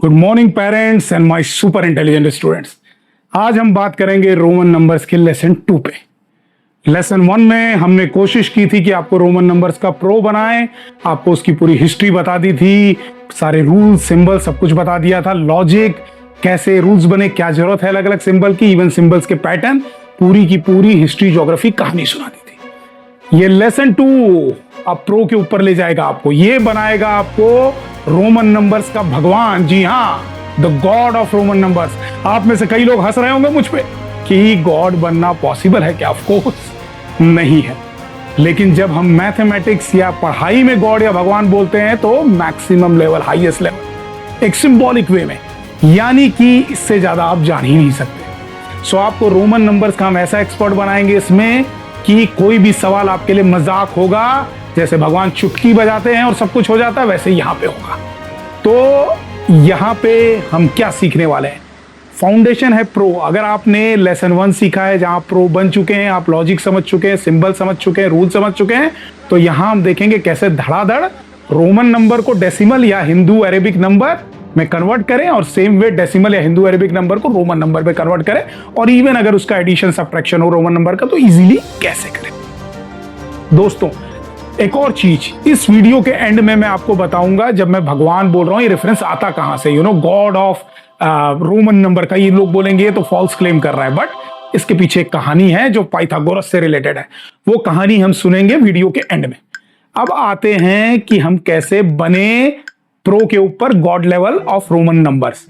Good morning parents and my super intelligent students. आज हम बात करेंगे रोमन नंबर्स के लेसन 2 पे। लेसन 1 में हमने कोशिश की थी कि आपको रोमन नंबर्स का प्रो बनाएं, आपको उसकी पूरी हिस्ट्री बता दी थी, सारे रूल सिंबल सब कुछ बता दिया था, लॉजिक कैसे रूल्स बने, क्या जरूरत है अलग अलग सिंबल की, इवन सिंबल्स के पैटर्न, पूरी की पूरी हिस्ट्री ज्योग्राफी कहानी सुना दी थी। ये लेसन 2 अब प्रो के ऊपर ले जाएगा आपको, ये बनाएगा आपको रोमन नंबर्स का भगवान। जी हाँ, the God of Roman numbers. आप में से कई लोग हंस रहे होंगे मुझ पे कि गॉड बनना पॉसिबल है क्या? ऑफ कोर्स नहीं है, लेकिन जब हम मैथमेटिक्स या पढ़ाई में गॉड या भगवान बोलते हैं तो मैक्सिमम लेवल, हाईएस्ट लेवल, एक सिंबॉलिक वे में, यानी कि इससे ज्यादा आप जान ही नहीं सकते। सो आपको रोमन नंबर्स का हम ऐसा एक्सपर्ट बनाएंगे इसमें कि कोई भी सवाल आपके लिए मजाक होगा, जैसे भगवान चुटकी बजाते हैं और सब कुछ हो जाता है, वैसे यहां पे होगा। तो यहां पे हम क्या सीखने वाले हैं? फाउंडेशन है प्रो। अगर आपने लेसन 1 सीखा है जहां प्रो बन चुके हैं, आप लॉजिक समझ चुके हैं, सिंबल समझ चुके हैं, रूल समझ चुके हैं, तो यहां हम देखेंगे कैसे धड़ाधड़ रोमन नंबर को डेसिमल या हिंदू अरेबिक नंबर में कन्वर्ट करें और सेम वे डेसिमल या हिंदू अरेबिक नंबर को रोमन नंबर में कन्वर्ट करें, और इवन अगर उसका एडिशन सब्ट्रैक्शन हो रोमन नंबर का तो इजीली कैसे करें। दोस्तों, एक और चीज इस वीडियो के एंड में मैं आपको बताऊंगा, जब मैं भगवान बोल रहा हूं ये रेफरेंस आता कहां से, गॉड ऑफ रोमन नंबर का। ये लोग बोलेंगे ये तो फॉल्स क्लेम कर रहा है, बट इसके पीछे एक कहानी है जो पाइथागोरस से रिलेटेड है। वो कहानी हम सुनेंगे वीडियो के एंड में। अब आते हैं कि हम कैसे बने प्रो के ऊपर God level of Roman numbers.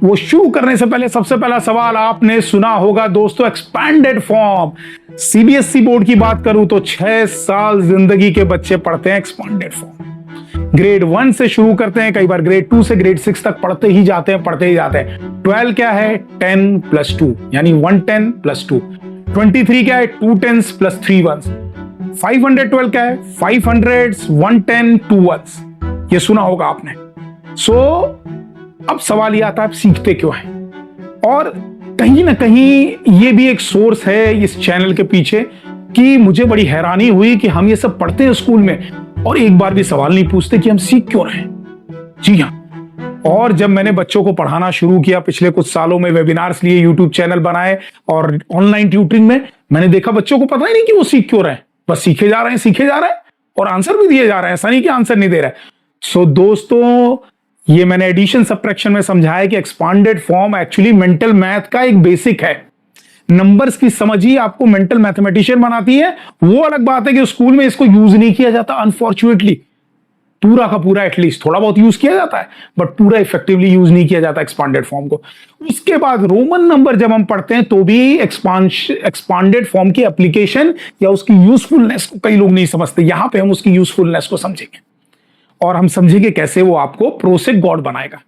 वो शुरू करने से पहले सबसे पहला सवाल आपने सुना होगा दोस्तों, एक्सपैंडेड फॉर्म। सीबीएसई बोर्ड की बात करूं तो 6 साल जिंदगी के बच्चे पढ़ते हैं एक्सपैंडेड फॉर्म। ग्रेड 1 से शुरू करते हैं, कई बार ग्रेड 2 से ग्रेड 6 तक पढ़ते ही जाते हैं। 12 क्या है? 10 + 2 यानी 110 + 2। 23 क्या है? 2 10s + 3 1s। 512 क्या है? 500s, 110, 2 1s। ये सुना होगा आपने। अब सवाल ये आता है, आप सीखते क्यों हैं? और कहीं ना कहीं ये भी एक सोर्स है इस चैनल के पीछे कि मुझे बड़ी हैरानी हुई कि हम ये सब पढ़ते हैं स्कूल में और एक बार भी सवाल नहीं पूछते कि हम सीख क्यों रहे हैं। जी हाँ, और जब मैंने बच्चों को पढ़ाना शुरू किया पिछले कुछ सालों में, वेबिनार्स लिए, यूट्यूब चैनल बनाए और ऑनलाइन ट्यूटरिंग में, मैंने देखा बच्चों को पता ही नहीं कि वो सीख क्यों रहे हैं। बस सीखे जा रहे हैं और आंसर भी दिए जा रहे हैं, ऐसा नहीं कि आंसर नहीं दे रहे। दोस्तों, ये मैंने एडिशन सब्ट्रैक्शन में समझाया कि expanded form actually mental math का एक बेसिक है। नंबर्स की समझ ही आपको मेंटल मैथमेटिशियन बनाती है। वो अलग बात है कि स्कूल में इसको यूज नहीं किया जाता, अनफॉर्चुनेटली। पूरा का पूरा एटलीस्ट थोड़ा बहुत यूज किया जाता है, बट पूरा इफेक्टिवली यूज नहीं किया जाता एक्सपांडेड फॉर्म को। उसके बाद रोमन नंबर जब हम पढ़ते हैं तो भी एक्सपांडेड फॉर्म की एप्लीकेशन या उसकी यूजफुलनेस को कई लोग नहीं समझते। यहां पे हम उसकी यूजफुलनेस को समझेंगे और हम समझेंगे कैसे वो आपको प्रो से गॉड बनाएगा।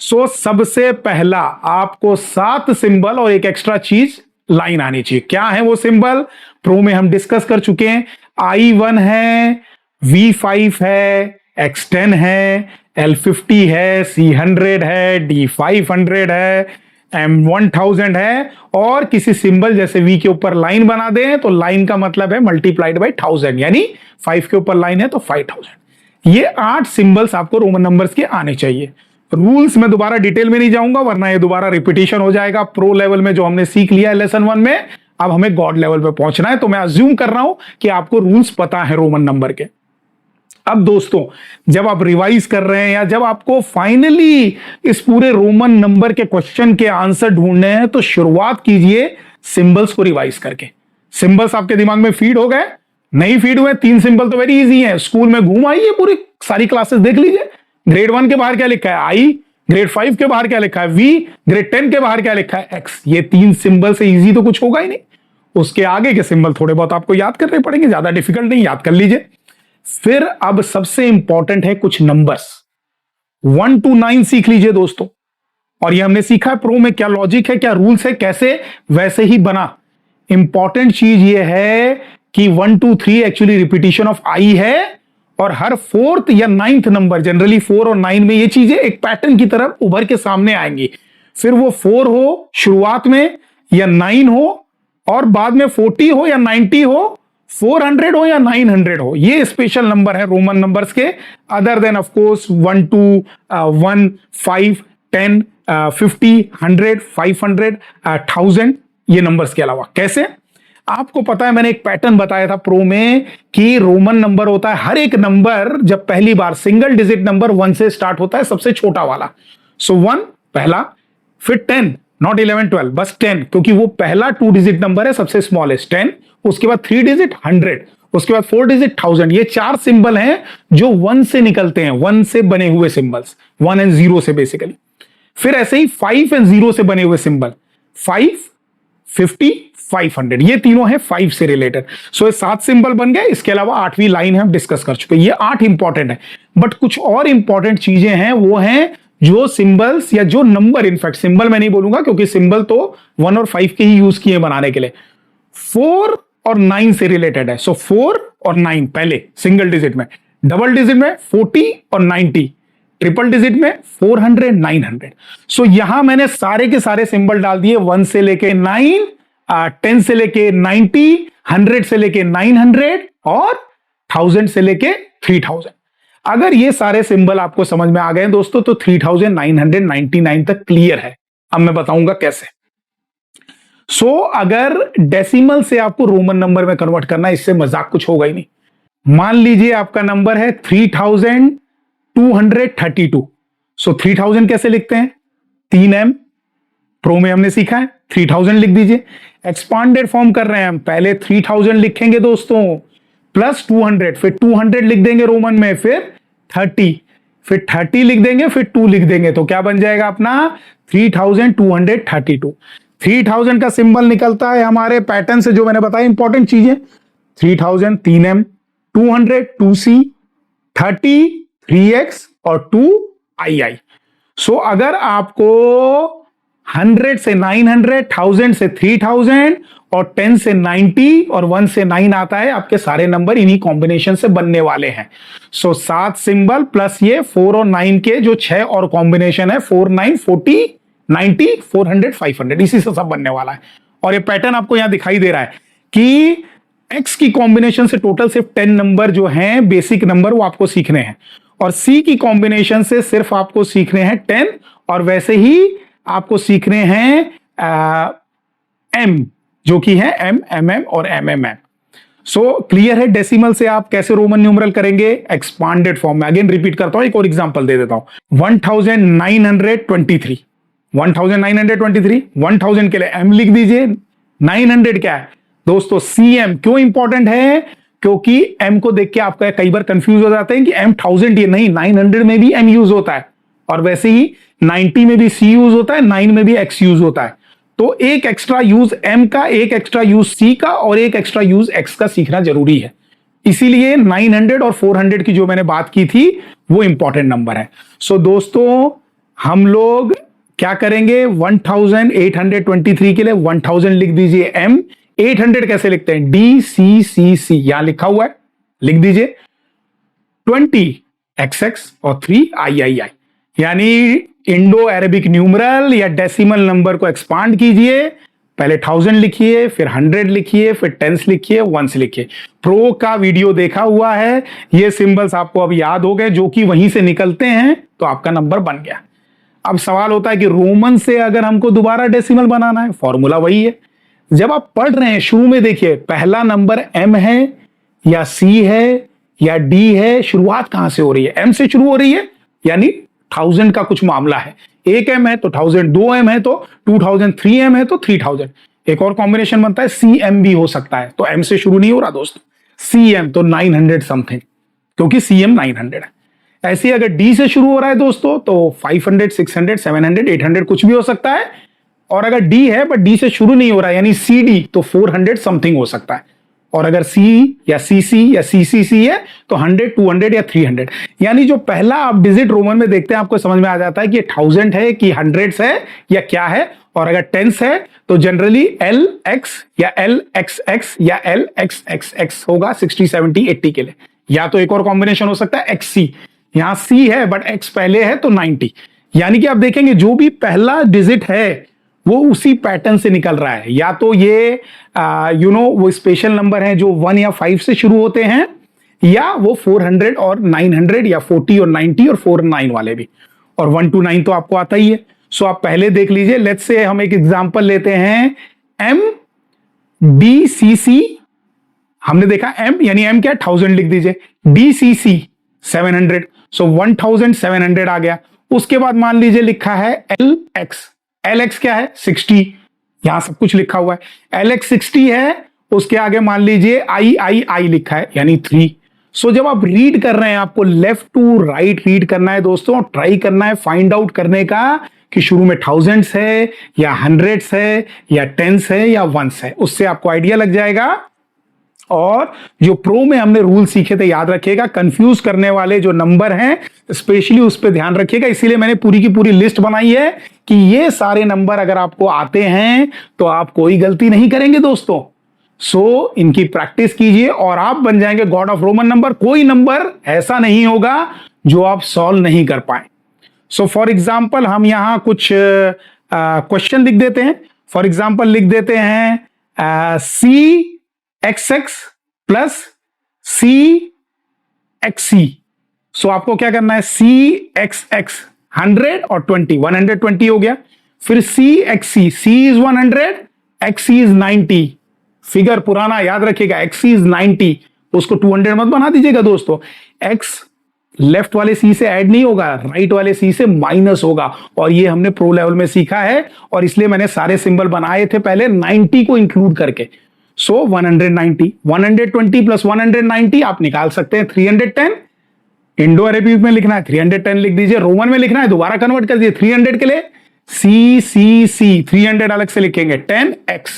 सबसे पहला आपको 7 सिंबल और एक एक्स्ट्रा चीज लाइन आनी चाहिए। क्या है वो सिंबल? प्रो में हम डिस्कस कर चुके हैं। I1 है, V5 है, X10 है, L50 है, C100 है, D500 है, M1000 है, और किसी सिंबल जैसे V के ऊपर लाइन बना दें तो लाइन का मतलब है मल्टीप्लाइड बाय 1000, यानी 5 के ऊपर लाइन है तो 5000। ये 8 सिंबल्स आपको रोमन नंबर्स के आने चाहिए। रूल्स में दोबारा डिटेल में नहीं जाऊंगा वरना ये दोबारा रिपीटिशन हो जाएगा। प्रो लेवल में जो हमने सीख लिया है लेसन 1 में, अब हमें गॉड लेवल पे पहुंचना है, तो मैं अज्यूम कर रहा हूं कि आपको रूल्स पता है रोमन नंबर के। अब दोस्तों, जब आप रिवाइज कर रहे हैं या जब आपको फाइनली इस पूरे रोमन नंबर के क्वेश्चन के आंसर ढूंढने हैं, तो शुरुआत कीजिए सिंबल्स को रिवाइज करके। सिंबल्स आपके दिमाग में फीड हो गए? नहीं फीड हुए? 3 सिंबल तो वेरी इजी है। स्कूल में घूम आइए, पूरी सारी क्लासेस देख लीजिए। ग्रेड 1 के बाहर क्या लिखा है? आई। ग्रेड 5 के बाहर क्या लिखा है? वी। ग्रेड 10 के बाहर क्या लिखा है? एक्स। ये 3 सिंबल से इजी तो कुछ होगा ही नहीं। उसके आगे के सिंबल थोड़े बहुत आपको याद करने पड़ेंगे, ज्यादा डिफिकल्ट नहीं, याद कर लीजिए। फिर अब सबसे इंपॉर्टेंट है कुछ नंबर्स, 1 to 9 सीख लीजिए दोस्तों। और ये हमने सीखा है प्रो में क्या लॉजिक है, क्या रूल्स है, कैसे वैसे ही बना। इंपॉर्टेंट चीज ये है कि 1 2 3 एक्चुअली रिपीटिशन ऑफ आई है, और हर 4th या 9th नंबर, जनरली 4 और 9 में ये चीजें एक पैटर्न की तरफ उभर के सामने आएंगी। फिर वो 4 हो शुरुआत में या 9 हो और बाद में 40 हो या 90 हो, 400 हो या 900 हो, ये स्पेशल नंबर है रोमन नंबर्स के, अदर देन ऑफ कोर्स 1 2 1 5 10 50 100 500 1000 ये नंबर्स के अलावा। कैसे? आपको पता है मैंने एक पैटर्न बताया था प्रो में कि रोमन नंबर होता है, हर एक नंबर जब पहली बार सिंगल डिजिट नंबर 1 से स्टार्ट होता है, सबसे छोटा वाला। सो 1 पहला, फिर 10, नॉट 11 12, बस 10, क्योंकि वो पहला 2 डिजिट नंबर है, सबसे स्मॉलेस्ट 10, उसके बाद 3 डिजिट 100, उसके बाद 4 डिजिट 1000। ये 4 सिंबल हैं जो 1 से निकलते हैं, 1 से बने हुए सिंबल्स, 1 एंड 0 से बेसिकली। फिर ऐसे ही 5 एंड 0 से बने हुए सिंबल, 5 50 500, ये तीनों हैं 5 से रिलेटेड। सो ये 7 सिंबल बन गए, इसके अलावा 8वीं लाइन हम डिस्कस कर चुके। ये 8 इंपॉर्टेंट है, बट कुछ और इंपॉर्टेंट चीजें हैं, वो हैं जो सिंबल्स या जो नंबर, इनफैक्ट सिंबल मैं नहीं बोलूंगा क्योंकि सिंबल तो 1 और 5 के ही यूज किए बनाने के लिए, 4 और 9 से रिलेटेड है। सो 4 और 9 पहले सिंगल डिजिट में, डबल डिजिट में 40 और 90, ट्रिपल डिजिट में 400 900। सो यहां मैंने सारे के सारे सिंबल डाल दिए, 1 से लेके 9, 10 से लेके 90, 100 से लेके 900 और 1000 से लेके 3000। अगर ये सारे सिंबल आपको समझ में आ गए दोस्तों तो 3999 तक क्लियर है। अब मैं बताऊंगा कैसे। अगर डेसिमल से आपको रोमन नंबर में कन्वर्ट करना है, इससे मजाक कुछ होगा ही नहीं। मान लीजिए आपका नंबर है 3232। 3000 कैसे लिखते हैं? 3m, प्रो में हमने सीखा है, 3000 लिख दीजिए। एक्सपांडेड फॉर्म कर रहे हैं हम, पहले 3000 लिखेंगे दोस्तों, प्लस 200, फिर 200 लिख देंगे रोमन में, फिर 30, फिर 30 लिख देंगे, फिर 2 लिख देंगे, तो क्या बन जाएगा अपना 3232। 3000 का सिंबल निकलता है हमारे पैटर्न से, जो मैंने बताया इंपॉर्टेंट चीजें, 3000 3m, 200 2c, 30 3x और 2ii। अगर आपको 100 से 900, 1000 से 3000 और 10 से 90 और 1 से 9 आता है, आपके सारे नंबर इन्हीं कॉम्बिनेशन से बनने वाले हैं। 7 सिंबल प्लस ये 4 और 9 के जो 6 और कॉम्बिनेशन है, 4 9 40 90 400 500, इसी से सब बनने वाला है। और ये पैटर्न आपको यहां दिखाई दे रहा है कि x की कॉम्बिनेशन से टोटल सिर्फ 10 नंबर जो हैं बेसिक नंबर, वो आपको सीखने हैं, और c की कॉम्बिनेशन से सिर्फ आपको सीखने हैं 10, और वैसे ही आपको सीखने हैं m, जो कि है m, mm और mmm। क्लियर है डेसिमल से आप कैसे रोमन न्यूमरल करेंगे एक्सपांडेड फॉर्म में। अगेन रिपीट करता हूं, एक और एग्जांपल दे देता हूं। 1923, 1923, 1000 के लिए m लिख दीजिए, 900 क्या है दोस्तों? cm। क्यों इंपॉर्टेंट है? क्योंकि m को देख के आपका कई बार कंफ्यूज हो जाते हैं कि m 1000 ये नहीं, 900 में भी m यूज होता है, और वैसे ही 90 में भी c यूज होता है, 9 में भी x यूज होता है। तो एक एक्स्ट्रा यूज m का, एक एक्स्ट्रा यूज c का और एक एक्स्ट्रा यूज x का सीखना जरूरी है। इसीलिए 900 और 400 की जो मैंने बात की थी वो इंपॉर्टेंट नंबर है। दोस्तों हम लोग क्या करेंगे, 1823 के लिए 1000 लिख दीजिए m, 800 कैसे लिखते हैं? DCCC, यहां लिखा हुआ है, लिख दीजिए। 20XX और 3II, यानी इंडो अरेबिक न्यूमरल या डेसिमल नंबर को एक्सपांड कीजिए। पहले 1000 लिखिए, फिर 100 लिखिए, फिर 10s लिखिए, 1s लिखिए। प्रो का वीडियो देखा हुआ है, ये सिंबल्स आपको अब याद हो गए, जो कि वहीं से निकलते हैं, तो आपका नंबर बन गया। अब सवाल होता है कि रोमन से अगर हमको दोबारा डेसिमल बनाना है, फॉर्मूला वही है। जब आप पढ़ रहे हैं शुरू में देखिए, पहला नंबर m है या c है या d है, शुरुआत कहां से हो रही है? m से शुरू हो रही है, यानी 1000 का कुछ मामला है। 1 m है तो 1000, 2 m है तो 2000, 3 m है तो 3000। एक और कॉम्बिनेशन बनता है cm भी हो सकता है, तो m से शुरू नहीं हो रहा दोस्तों, cm तो 900 समथिंग, क्योंकि cm 900 है। ऐसे अगर d से शुरू हो रहा है दोस्तों तो 500 600 700 800 कुछ भी हो सकता है, और अगर d है बट d से शुरू नहीं हो रहा है यानी cd तो 400 समथिंग हो सकता है, और अगर c या cc या ccc है तो 100 200 या 300। यानी जो पहला आप डिजिट रोमन में देखते हैं आपको समझ में आ जाता है कि 1000 है कि 100 है या क्या है, और अगर 10s है तो जनरली LX या LXX या LXXX होगा 60 70 80 के लिए, या तो एक और कॉम्बिनेशन हो सकता है XC। यहां C है बट X पहले है तो 90। यानी कि आप देखेंगे जो भी पहला डिजिट है वो उसी पैटर्न से निकल रहा है। या तो ये वो स्पेशल नंबर हैं जो 1 या 5 से शुरू होते हैं, या वो 400 और 900 या 40 और 90 और 4 और 9 वाले भी, और 1 to 9 तो आपको आता ही है। सो आप पहले देख लीजिए। लेट्स से हम एक एग्जांपल लेते हैं, MBCC। हमने देखा M यानी M क्या, 1000 लिख दीजिए, DCC 700, सो 1700 आ गया। उसके बाद मान लीजिए लिखा है LX क्या है, 60, यहां सब कुछ लिखा हुआ है, LX 60 है। उसके आगे मान लीजिए I लिखा है यानी 3। सो जब आप रीड कर रहे हैं, आपको लेफ्ट टू राइट रीड करना है दोस्तों, ट्राई करना है फाइंड आउट करने का कि शुरू में थाउजेंड्स है या हंड्रेड्स है या टेंस है या वंस है, उससे आपको आइडिया लग जाएगा। और जो प्रो में हमने रूल सीखे थे, याद रखिएगा, कंफ्यूज करने वाले जो नंबर हैं स्पेशली उस पर ध्यान रखिएगा। इसीलिए मैंने पूरी की पूरी लिस्ट बनाई है कि ये सारे नंबर अगर आपको आते हैं तो आप कोई गलती नहीं करेंगे दोस्तों। सो इनकी प्रैक्टिस कीजिए और आप बन जाएंगे गॉड ऑफ रोमन नंबर। कोई नंबर ऐसा नहीं होगा जो आप सॉल्व नहीं कर पाए। सो फॉर एग्जाम्पल हम यहां कुछ क्वेश्चन लिख देते हैं। फॉर एग्जाम्पल लिख देते हैं CXX प्लस CXC। सो आपको क्या करना है, CXX 100 और 20, 120 हो गया। फिर CXC, C is 100, XC is 90। Figure पुराना याद रखिएगा, XC इज 90, उसको 200 मत बना दीजिएगा दोस्तों। X लेफ्ट वाले C से ऐड नहीं होगा, राइट वाले C से माइनस होगा, और ये हमने प्रो लेवल में सीखा है, और इसलिए मैंने सारे सिंबल बनाए थे पहले 90 को इंक्लूड करके। सो 190, 120 प्लस 190 आप निकाल सकते हैं 310। इंडो अरेबिक में लिखना है 310 लिख दीजिए, रोमन में लिखना है दोबारा कन्वर्ट कर दीजिए 300 के लिए CCC 300 अलग से लिखेंगे 10x।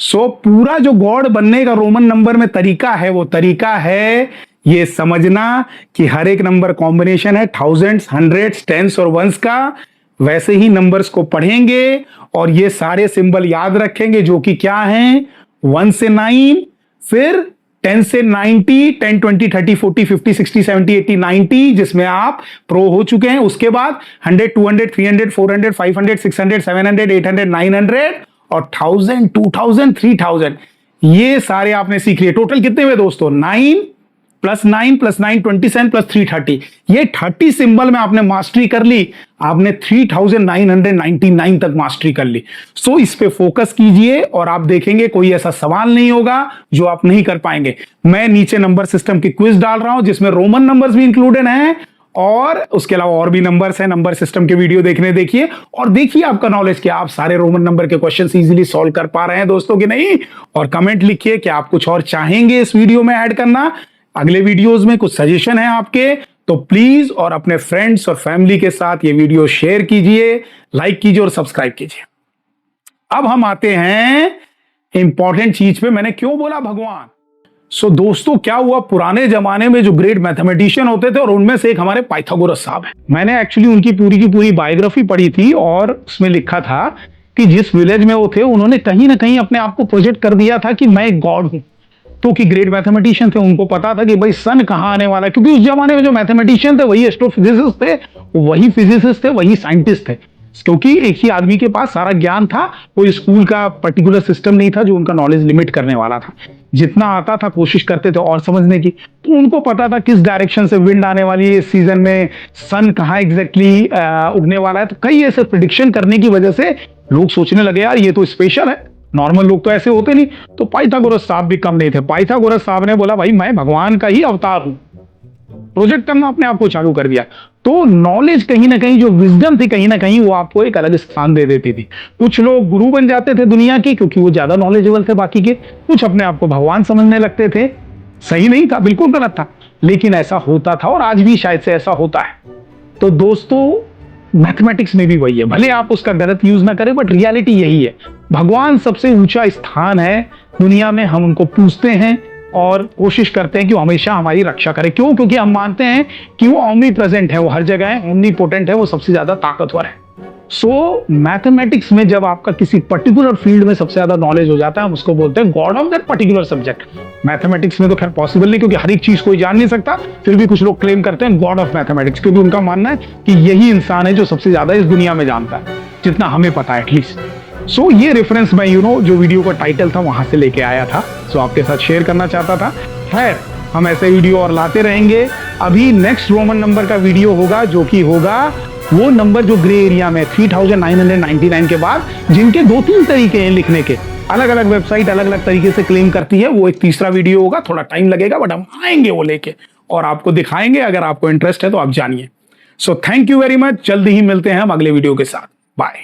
सो पूरा जो गॉड बनने का रोमन नंबर में तरीका है, वो तरीका है ये समझना कि हर एक नंबर कॉम्बिनेशन है थाउजेंड्स, हंड्रेड्स, टेंस और वंस का। वैसे ही नंबर्स को पढ़ेंगे और ये सारे सिंबल याद रखेंगे जो कि क्या हैं, 1 से 9, फिर 10 से 90, 10, 20, 30, 40, 50, 60, 70, 80, 90 जिसमें आप प्रो हो चुके हैं। उसके बाद 100, 200, 300, 400, 500, 600, 700, 800, 900 और 1000, 2000, 3000, ये सारे आपने सीख लिए। टोटल कितने हुए दोस्तों, 9 प्लस 9 प्लस 9 27 प्लस 330। ये 30 सिंबल में आपने मास्टरी कर ली, आपने 3999 तक मास्टरी कर ली। सो इस पे फोकस कीजिए और आप देखेंगे कोई ऐसा सवाल नहीं होगा जो आप नहीं कर पाएंगे। मैं नीचे नंबर सिस्टम की क्विज डाल रहा हूं जिसमें रोमन नंबर्स भी इंक्लूडेड हैं, और उसके अलावा और भी नंबर्स हैं। नंबर सिस्टम के वीडियो देखिए और देखिए आपका नॉलेज क्या, आप सारे रोमन नंबर के क्वेश्चंस इजीली सॉल्व कर पा रहे हैं दोस्तों कि नहीं। और कमेंट लिखिए कि आप कुछ और चाहेंगे इस वीडियो में ऐड करना, अगले वीडियोस में कुछ सजेशन है आपके, तो प्लीज और अपने फ्रेंड्स और फैमिली के साथ ये वीडियो शेयर कीजिए, लाइक कीजिए और सब्सक्राइब कीजिए। अब हम आते हैं इंपॉर्टेंट चीज पे, मैंने क्यों बोला भगवान। सो दोस्तों क्या हुआ, पुराने जमाने में जो ग्रेट मैथमेटिशियन होते थे और उनमें से एक हमारे पाइथागोरस साहब हैं। मैंने एक्चुअली उनकी पूरी की पूरी बायोग्राफी पढ़ी थी और उसमें लिखा था कि जिस विलेज में वो थे उन्होंने कहीं ना कहीं अपने आप को प्रोजेक्ट कर दिया था कि मैं एक गॉड हूं। तो कि ग्रेट मैथमेटिशियन थे, उनको पता था कि भाई सन कहाँ आने वाला है, क्योंकि उस जमाने में जो मैथमेटिशियन थे वही एस्ट्रोफिजिसिस्ट थे, वही फिजिसिस्ट थे, वही साइंटिस्ट थे, क्योंकि एक ही आदमी के पास सारा ज्ञान था। कोई स्कूल का पर्टिकुलर सिस्टम नहीं था जो उनका नॉलेज लिमिट करने वाला था। जितना आता था कोशिश करते थे और समझने की। तो उनको पता था किस डायरेक्शन से विंड आने वाली है इस सीजन में, सन कहाँ एग्जैक्टली उगने वाला है। तो कई ऐसे प्रिडिक्शन करने की वजह से लोग सोचने लगे यार ये तो स्पेशल है, नॉर्मल लोग तो ऐसे होते नहीं। तो पाइथागोरस साहब भी कम नहीं थे। पाइथागोरस साहब ने बोला भाई मैं भगवान का ही अवतार हूं, प्रोजेक्ट करना अपने आप को चालू कर दिया। तो नॉलेज कहीं ना कहीं, जो विजडम थी कहीं ना कहीं वो आपको एक अलग स्थान दे देती थी। कुछ लोग गुरु बन जाते थे दुनिया के क्योंकि वो ज्यादा नॉलेजेबल थे बाकी के, कुछ अपने आप को भगवान समझने लगते थे। सही नहीं था, बिल्कुल गलत था, लेकिन ऐसा होता था और आज भी शायद से ऐसा होता है। तो दोस्तों मैथमेटिक्स में भी वही है, भले आप उसका गलत यूज ना करें बट रियलिटी यही है। भगवान सबसे ऊंचा स्थान है दुनिया में, हम उनको पूजते हैं और कोशिश करते हैं कि वो हमेशा हमारी रक्षा करे। क्यों? क्योंकि हम मानते हैं कि वो ओमनी प्रेजेंट है, वो हर जगह है, ओमनी पोटेंट है, वो सबसे ज्यादा ताकतवर है। सो मैथमेटिक्स में जब आपका किसी पर्टिकुलर फील्ड में सबसे ज्यादा नॉलेज हो जाता है, हम उसको बोलते हैं God of that particular subject. Mathematics में तो खैर पॉसिबल नहीं क्योंकि हर एक चीज कोई जान नहीं सकता, फिर भी कुछ लोग क्लेम करते हैं गॉड ऑफ मैथमेटिक्स, क्योंकि उनका मानना है कि यही इंसान है जो सबसे ज्यादा इस दुनिया में जानता है, जितना हमें पता है एटलीस्ट। सो ये रेफरेंस मैं जो वीडियो का टाइटल था वहां से लेके आया था, सो आपके साथ शेयर करना चाहता था। खैर, हम ऐसे वीडियो और लाते रहेंगे। अभी नेक्स्ट रोमन नंबर का वीडियो होगा, जो कि होगा वो नंबर जो ग्रे एरिया में 3999 के बाद, जिनके 2-3 तरीके हैं लिखने के, अलग अलग वेबसाइट अलग अलग तरीके से क्लेम करती है। वो एक तीसरा वीडियो होगा, थोड़ा टाइम लगेगा, बट हम आएंगे वो लेके और आपको दिखाएंगे। अगर आपको इंटरेस्ट है तो आप जानिए। So thank you very much. जल्दी ही मिलते हैं हम अगले वीडियो के साथ। बाय।